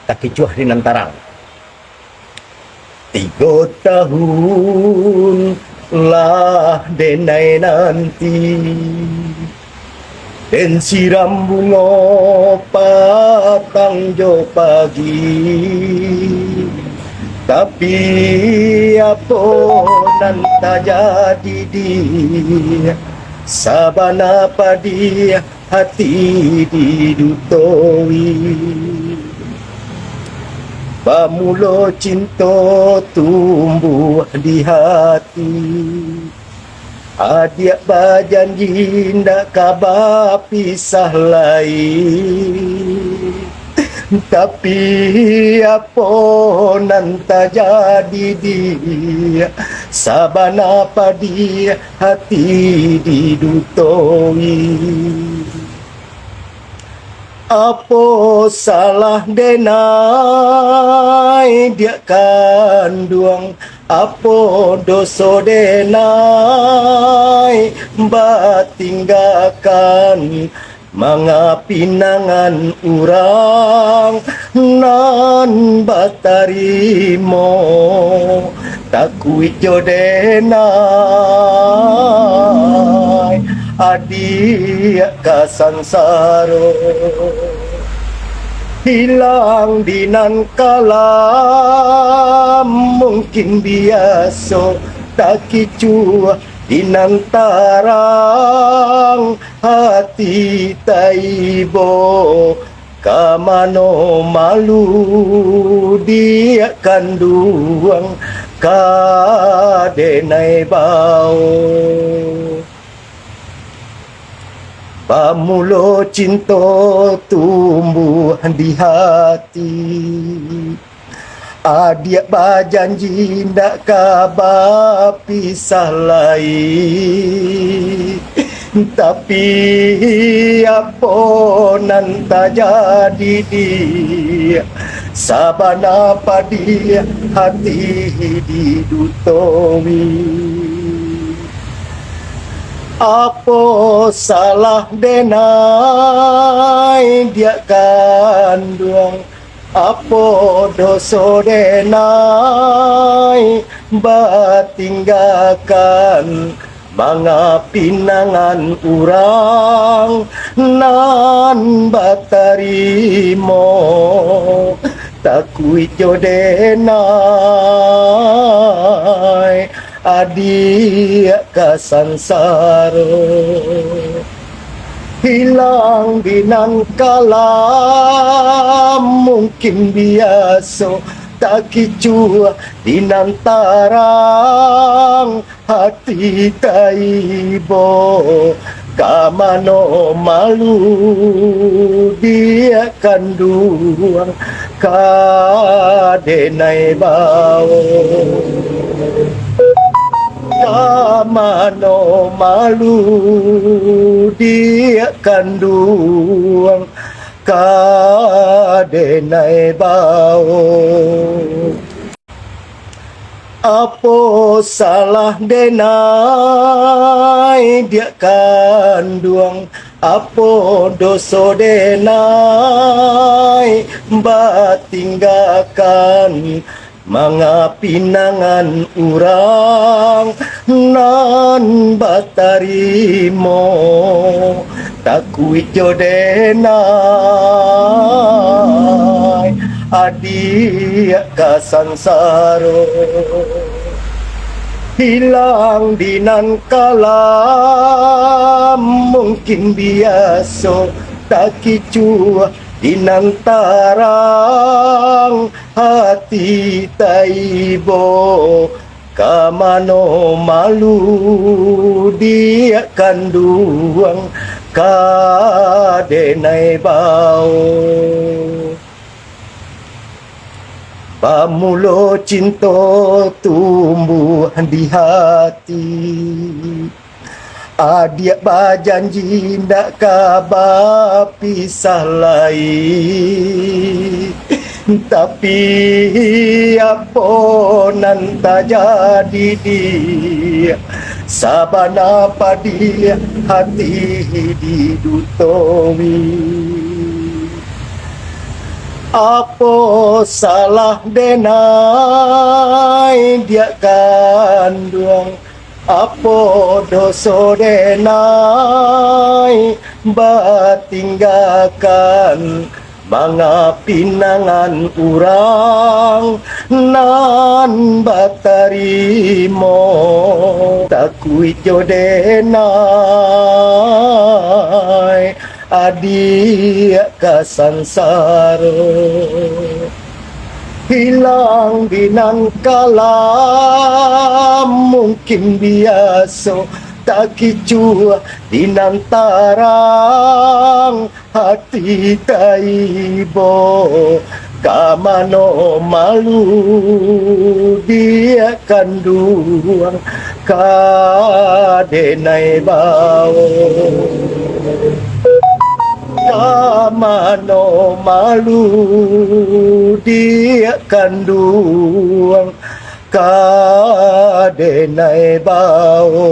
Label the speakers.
Speaker 1: tak kicuah di nantarang. 3 tahun lah denai nanti, dan siram bunga patang jo pagi. Tapi apa nan tak jadi dia, sabana padi hati didutoi. Pamulo cinta tumbuh di hati, adik berjanji ndak kabar pisah lain. Tapi apa nan tak jadi dia, sabana padi hati didutoi. Apa salah denai dia kandung, apa dosa denai batinggalkan mangapinangan urang nan batarimo takuit jo denai adik kasansaro. Hilang dinan kalam mungkin biasa, tak kicu dinan tarang hati taibo. Kamano malu dia kanduang kadenai bau. Pamulo cinta tumbuh di hati, adik berjanji ndak kabar pisah lain. Tapi apa nan tak jadi dia, sabana padi hati didutoi. Apa salah denai dia kandung, apa dosa denai batinggalkan mangapinangan urang nan batarimo takuit jo denai adik kasansaro. Hilang dinan kalam mungkin biasa, tak kicu dinan tarang hati taibo. Kamano malu dia kanduang kadenai bau. Kamano malu dia kanduang kadenai bau. Apa salah denai dia kandung, apa dosa denai batinggalkan mangapinangan urang nan batarimo takuit jo denai adik kasansaro. Hilang dinan kalam mungkin biasa, tak kicu dinan tarang hati taibo. Kamano malu dia kanduang kadenai bau. Pamulo cinta tumbuh di hati, adik berjanji ndak kabar pisah lain. Tapi apa nan tak jadi dia, sabana padi hati didutoi. Apa salah denai dia kandung, apa dosa denai batinggalkan manga pinangan urang nan batarimo takui jodenai adia kasansaro hilang binang kala mungkin biasa tak kicu dinantarang hati taibo kamano malu dia kanduang kadenai bau kamano malu dia kanduang kadenai bau